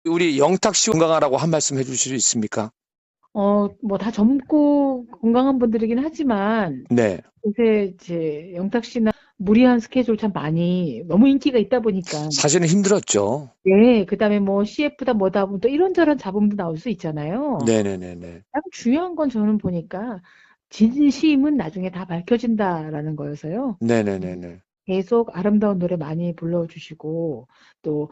우리 영탁 씨 건강하라고 한 말씀 해주실 수 있습니까? 뭐 다 젊고 건강한 분들이긴 하지만 네. 요새 이제 영탁 씨나 무리한 스케줄 참 많이 너무 인기가 있다 보니까 사실은 힘들었죠. 네, 그다음에 뭐 CF다 뭐다 하면 또 이런저런 잡음도 나올 수 있잖아요. 네네네네. 딱 중요한 건 저는 보니까 진심은 나중에 다 밝혀진다라는 거여서요. 네네네네. 계속 아름다운 노래 많이 불러주시고 또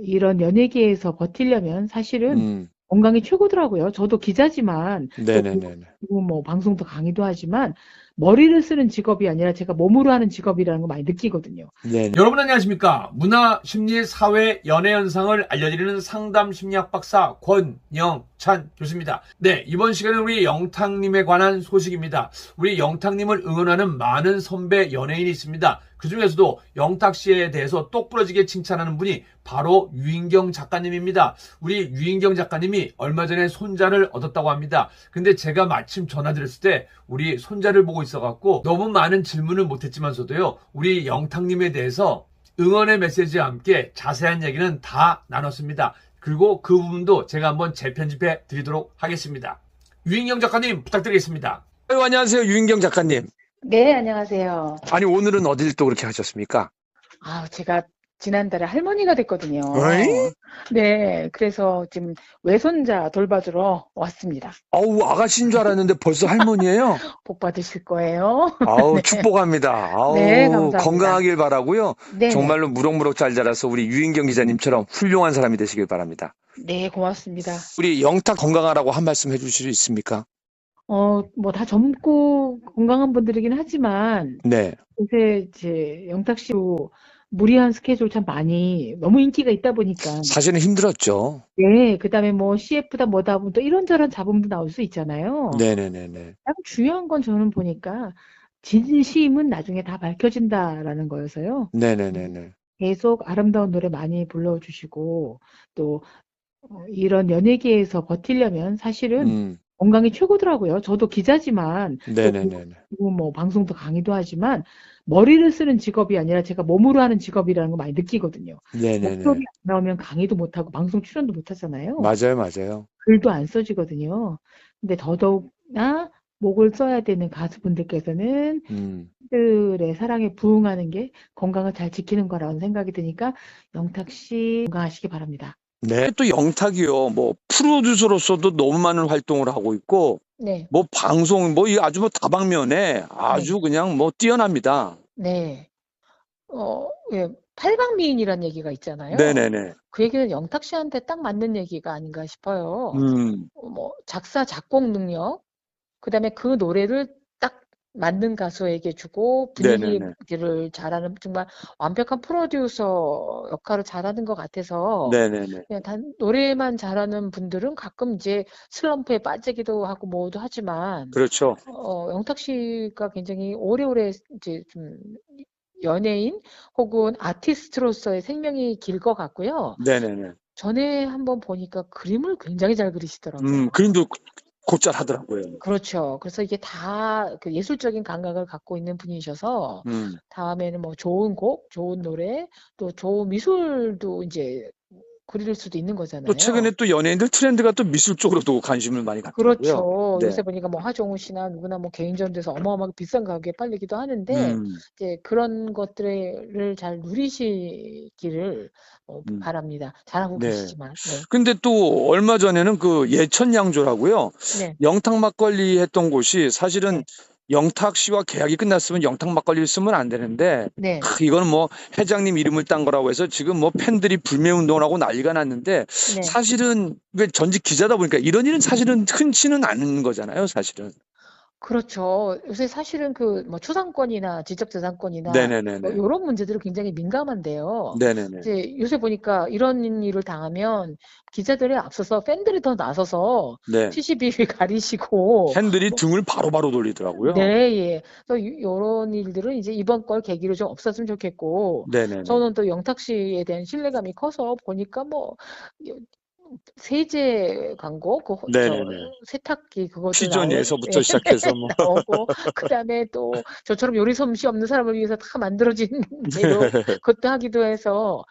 이런 연예계에서 버티려면 사실은 음, 건강이 최고더라고요. 저도 기자지만 또 네네네네. 그리고 뭐 방송도 강의도 하지만 머리를 쓰는 직업이 아니라 제가 몸으로 하는 직업이라는 거 많이 느끼거든요. 네네. 여러분 안녕하십니까? 문화, 심리, 사회, 연애 현상을 알려드리는 상담 심리학 박사 권영찬 교수입니다. 네, 이번 시간은 우리 영탁님에 관한 소식입니다. 우리 영탁님을 응원하는 많은 선배 연예인이 있습니다. 그 중에서도 영탁 씨에 대해서 똑부러지게 칭찬하는 분이 바로 유인경 작가님입니다. 우리 유인경 작가님이 얼마 전에 손자를 얻었다고 합니다. 근데 제가 마침 전화드렸을 때 우리 손자를 보고 있어갖고 너무 많은 질문을 못했지만서도요, 우리 영탁님에 대해서 응원의 메시지와 함께 자세한 얘기는 다 나눴습니다. 그리고 그 부분도 제가 한번 재편집해 드리도록 하겠습니다. 유인경 작가님 부탁드리겠습니다. 아유, 안녕하세요. 유인경 작가님. 네, 안녕하세요. 아니, 오늘은 어딜 또 그렇게 하셨습니까? 제가 지난달에 할머니가 됐거든요. 어이? 네, 그래서 지금 외손자 돌봐주러 왔습니다. 아우, 아가씨인 줄 알았는데 벌써 할머니예요? 복 받으실 거예요. 아우, 네, 축복합니다. 네, 아우, 감사합니다. 건강하길 바라고요. 네네. 정말로 무럭무럭 잘 자라서 우리 유인경 기자님처럼 훌륭한 사람이 되시길 바랍니다. 네, 고맙습니다. 우리 영탁 건강하라고 한 말씀 해주실 수 있습니까? 뭐 다 젊고 건강한 분들이긴 하지만 네. 요새 이제 영탁 씨도 무리한 스케줄 참 많이 너무 인기가 있다 보니까 사실은 힘들었죠. 네, 그다음에 뭐 CF다 뭐다 하면 또 이런저런 잡음도 나올 수 있잖아요. 네네네네. 딱 중요한 건 저는 보니까 진심은 나중에 다 밝혀진다라는 거여서요. 네네네네. 계속 아름다운 노래 많이 불러주시고 또 이런 연예계에서 버티려면 사실은 음, 건강이 최고더라고요. 저도 기자지만 또 네네네네. 그리고 뭐 방송도 강의도 하지만 머리를 쓰는 직업이 아니라 제가 몸으로 하는 직업이라는 거 많이 느끼거든요. 목소리 네네네. 안 나오면 강의도 못하고 방송 출연도 못하잖아요. 맞아요, 맞아요. 글도 안 써지거든요. 근데 더더욱나 목을 써야 되는 가수분들께서는 음. 팬들의 사랑에 부응하는 게 건강을 잘 지키는 거라는 생각이 드니까 영탁 씨 건강하시기 바랍니다. 네. 또 영탁이요. 뭐 프로듀서로서도 너무 많은 활동을 하고 있고, 네, 뭐 방송, 뭐 이 아주 뭐 다방면에 네, 아주 그냥 뭐 뛰어납니다. 네. 예, 팔방미인이란 얘기가 있잖아요. 네네네. 그 얘기는 영탁 씨한테 딱 맞는 얘기가 아닌가 싶어요. 음. 뭐 작사, 작곡 능력, 그다음에 그 노래를 딱 맞는 가수에게 주고 네네네. 분위기를 잘하는 정말 완벽한 프로듀서 역할을 잘하는 것 같아서 네네네. 그냥 단 노래만 잘하는 분들은 가끔 이제 슬럼프에 빠지기도 하고 뭐도 하지만 그렇죠. 영탁 씨가 굉장히 오래오래 이제 좀 연예인 혹은 아티스트로서의 생명이 길 것 같고요. 네네네. 전에 한번 보니까 그림을 굉장히 잘 그리시더라고요. 그림도 곧잘 하더라고요. 그렇죠. 그래서 이게 다 그 예술적인 감각을 갖고 있는 분이셔서 음. 다음에는 뭐 좋은 곡, 좋은 노래, 또 좋은 미술도 이제 그릴 수도 있는 또 거잖아요. 최근에 또 연예인들 트렌드가 또 미술 쪽으로도 관심을 많이 갖더라고요. 그렇죠. 네. 요새 보니까 뭐 하정우 씨나 누구나 뭐 개인전에서 어마어마하게 비싼 가격에 팔리기도 하는데 음. 이제 그런 것들을 잘 누리시기를 음. 바랍니다. 잘하고 네. 계시지만. 네. 근데 또 얼마 전에는 그 예천양조라고요. 네. 영탁 막걸리 했던 곳이 사실은 네. 영탁 씨와 계약이 끝났으면 영탁 막걸리를 쓰면 안 되는데, 네. 이거는 뭐 회장님 이름을 딴 거라고 해서 지금 뭐 팬들이 불매 운동을 하고 난리가 났는데, 네. 사실은 왜 전직 기자다 보니까 이런 일은 사실은 흔치는 않은 거잖아요, 사실은. 그렇죠. 요새 사실은 그 뭐 초상권이나 지적재산권이나 뭐 네네네네. 요런 문제들은 굉장히 민감한데요. 네네네. 이제 요새 보니까 이런 일을 당하면 기자들에 앞서서 팬들이 더 나서서 네. CCTV 가리시고 팬들이 뭐 등을 바로바로 돌리더라고요. 네, 예. 그래서 요런 일들은 이제 이번 걸 계기로 좀 없었으면 좋겠고 네네네. 저는 또 영탁 씨에 대한 신뢰감이 커서 보니까 뭐 세제 광고, 네네네. 세탁기 그것도 피조니에서부터 시작해서 뭐. 나오고, 그다음에 또 저처럼 요리 솜씨 없는 사람을 위해서 다 만들어진 재료, 그것도 하기도 해서,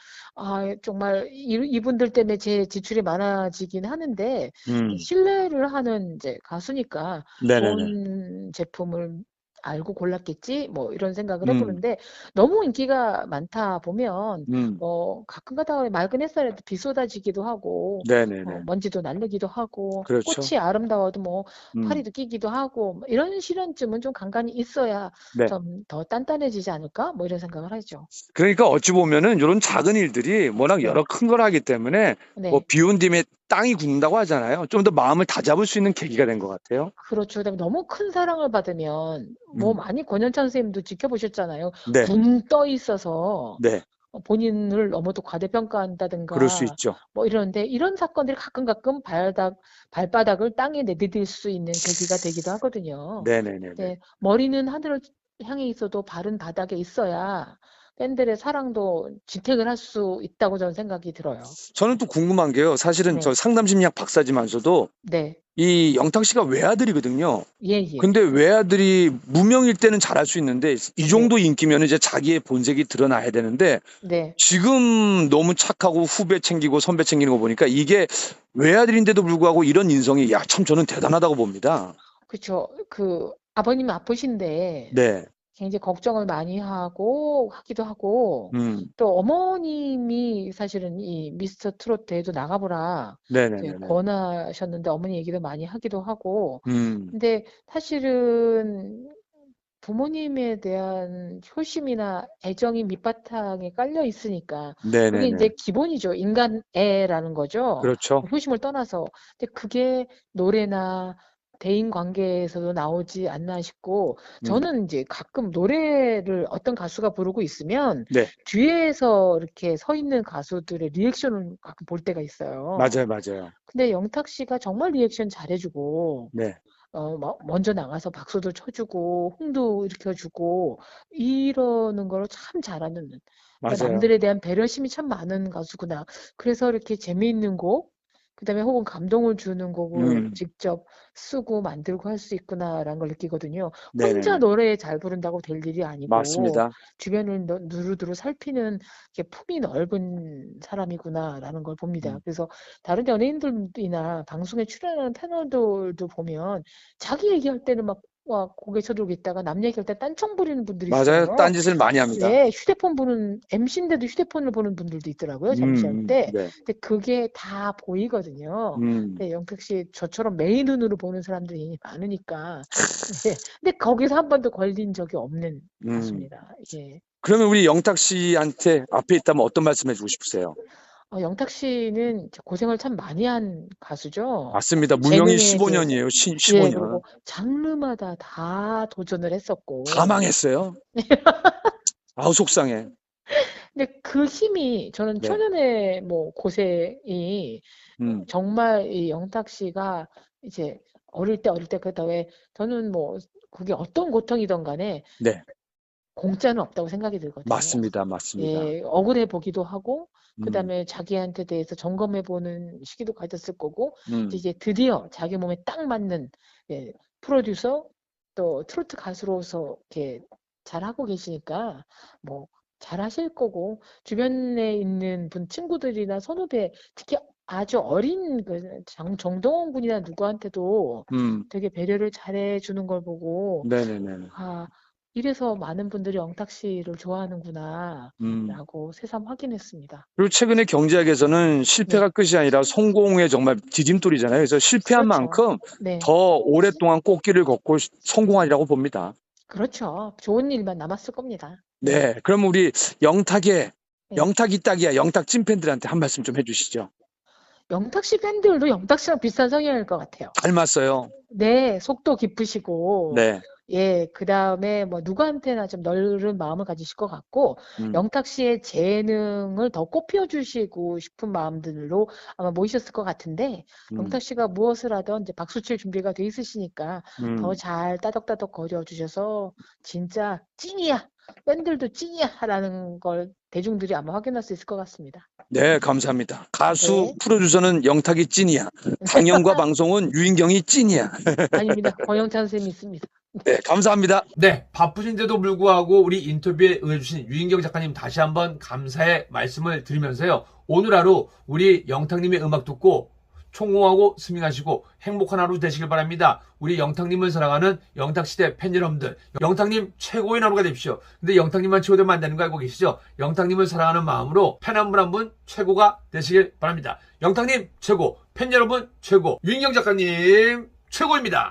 정말 이분들 때문에 제 지출이 많아지긴 하는데, 음, 신뢰를 하는 이제 가수니까 네네네. 좋은 제품을 알고 골랐겠지? 뭐 이런 생각을 음, 해보는데, 너무 인기가 많다 보면, 음, 가끔 가다가 맑은 햇살에도 비 쏟아지기도 하고, 네네네. 먼지도 날리기도 하고, 그렇죠. 꽃이 아름다워도 뭐 음, 파리도 끼기도 하고, 뭐 이런 시련쯤은 좀 간간이 있어야 네. 좀 더 단단해지지 않을까? 뭐 이런 생각을 하죠. 그러니까 어찌 보면은 이런 작은 일들이 워낙 네, 여러 큰 걸 하기 때문에 뭐 네. 비온 뒤에 땅이 굳는다고 하잖아요. 좀 더 마음을 다잡을 수 있는 계기가 된 것 같아요. 그렇죠. 그다음에 너무 큰 사랑을 받으면, 뭐 음, 많이 권현찬 선생님도 지켜보셨잖아요. 네, 붕 떠 있어서 네. 본인을 너무도 그럴 수 과대평가한다든가 있죠. 뭐 이러는데, 이런 사건들이 가끔 발바닥을 땅에 내디딜 수 있는 계기가 되기도 하거든요. 네네네네. 네, 머리는 하늘을 향해 있어도 발은 바닥에 있어야 팬들의 사랑도 지탱을 할 수 있다고 저는 생각이 들어요. 저는 또 궁금한 게요. 사실은 저 네, 상담심리학 박사지만서도 네, 이 영탁 씨가 외아들이거든요. 예, 예, 근데 외아들이 무명일 때는 잘할 수 있는데 이 네, 정도 인기면 이제 자기의 본색이 드러나야 되는데 네. 지금 너무 착하고 후배 챙기고 선배 챙기는 거 보니까 이게 외아들인데도 불구하고 이런 인성이 야, 참 저는 대단하다고 봅니다. 그쵸. 아버님 아프신데 네. 굉장히 걱정을 많이 하기도 하고, 음. 또 어머님이 사실은 이 미스터 트롯 대회도 나가보라 이제 네네네네. 권하셨는데, 어머니 얘기도 많이 하기도 하고, 음. 근데 사실은 부모님에 대한 효심이나 애정이 밑바탕에 깔려 있으니까 그게 네네네. 이제 기본이죠. 인간애라는 거죠. 그렇죠. 효심을 떠나서. 근데 그게 노래나 대인 관계에서도 나오지 않나 싶고, 음. 저는 이제 가끔 노래를 어떤 가수가 부르고 있으면 네. 뒤에서 이렇게 서 있는 가수들의 리액션을 가끔 볼 때가 있어요. 맞아요, 맞아요. 근데 영탁 씨가 정말 리액션 잘해주고, 네. 먼저 나가서 박수도 쳐주고 흥도 일으켜주고 이러는 걸 참 잘하는, 그러니까 맞아요. 남들에 대한 배려심이 참 많은 가수구나. 그래서 이렇게 재미있는 곡, 그다음에 혹은 감동을 주는 곡을 음. 직접 쓰고 만들고 할 수 있구나라는 걸 느끼거든요. 혼자 네네네. 노래 잘 부른다고 될 일이 아니고 맞습니다. 주변을 누루누루 살피는 이렇게 품이 넓은 사람이구나라는 걸 봅니다. 음. 그래서 다른 연예인들이나 방송에 출연하는 패널들도 보면 자기 얘기할 때는 막 고개 쳐들고 있다가 남 얘기할 때 딴청 부리는 분들이 맞아요. 있어요. 딴짓을 많이 합니다. 네, 휴대폰 보는 MC인데도 휴대폰을 보는 분들도 있더라고요, 잠시할 때. 네. 근데 그게 다 보이거든요. 음. 근데 영택 씨 저처럼 메인 눈으로 보는 사람들이 많으니까. 네. 근데 거기서 한 번도 걸린 적이 없는 음. 가수입니다. 예. 그러면 우리 영탁 씨한테 앞에 있다면 어떤 말씀 해주고 싶으세요? 영탁 씨는 고생을 참 많이 한 가수죠. 맞습니다. 무명이 재능에 대해서. 15년이에요. 예, 15년. 그리고 장르마다 다 도전을 다 했었고. 망했어요. 아우, 속상해. 근데 그 힘이, 저는 네. 초년의 뭐 고생이 음. 정말 이 영탁 씨가 이제 어릴 때 그다 왜 저는 뭐 그게 어떤 고통이든 간에 네. 공짜는 없다고 생각이 들거든요. 맞습니다. 맞습니다. 예, 억울해 보기도 하고, 음. 그다음에 자기한테 대해서 점검해 보는 시기도 가졌을 거고, 음. 이제 드디어 자기 몸에 딱 맞는, 예, 프로듀서 또 트로트 가수로서 이렇게 잘하고 계시니까 뭐 잘하실 거고, 주변에 있는 친구들이나 선후배, 특히 아주 어린 정동원 군이나 누구한테도 음. 되게 배려를 잘해 주는 걸 보고, 네네네. 이래서 많은 분들이 영탁 씨를 좋아하는구나 음. 라고 새삼 확인했습니다. 그리고 최근에 경제학에서는 실패가 네, 끝이 아니라 성공의 정말 디딤돌이잖아요. 그래서 실패한 그렇죠. 만큼 네, 더 오랫동안 꽃길을 걷고 성공하리라고 봅니다. 그렇죠. 좋은 일만 남았을 겁니다. 네. 그럼 우리 영탁의 네. 영탁 이따기야 영탁 찐팬들한테 한 말씀 좀 해주시죠. 영탁 씨 팬들도 영탁 씨랑 비슷한 성향일 것 같아요. 닮았어요. 네, 속도 깊으시고, 네. 예, 그 다음에 뭐 누구한테나 좀 넓은 마음을 가지실 것 같고, 영탁 씨의 재능을 더 꽃피워주시고 싶은 마음들로 아마 모이셨을 것 같은데, 영탁 씨가 무엇을 하든 이제 박수칠 준비가 돼 있으시니까 더 잘 따덕따덕 거려주셔서 진짜 찐이야 밴들도 찐이야라는 걸 대중들이 아마 확인할 수 있을 것 같습니다. 네, 감사합니다. 가수, 네. 프로듀서는 영탁이 찐이야. 강연과 방송은 유인경이 찐이야. 아닙니다. 권영찬 쌤이 있습니다. 네, 감사합니다. 네, 바쁘신데도 불구하고 우리 인터뷰에 응해주신 유인경 작가님 다시 한번 감사의 말씀을 드리면서요. 오늘 하루 우리 영탁님의 음악 듣고 총공하고 스밍하시고 행복한 하루 되시길 바랍니다. 우리 영탁님을 사랑하는 영탁시대 팬 여러분들, 영탁님 최고의 하루가 되십시오. 근데 영탁님만 최고되면 안 되는 거 알고 계시죠? 영탁님을 사랑하는 마음으로 팬 한 분 한 분 최고가 되시길 바랍니다. 영탁님 최고, 팬 여러분 최고, 유인경 작가님 최고입니다.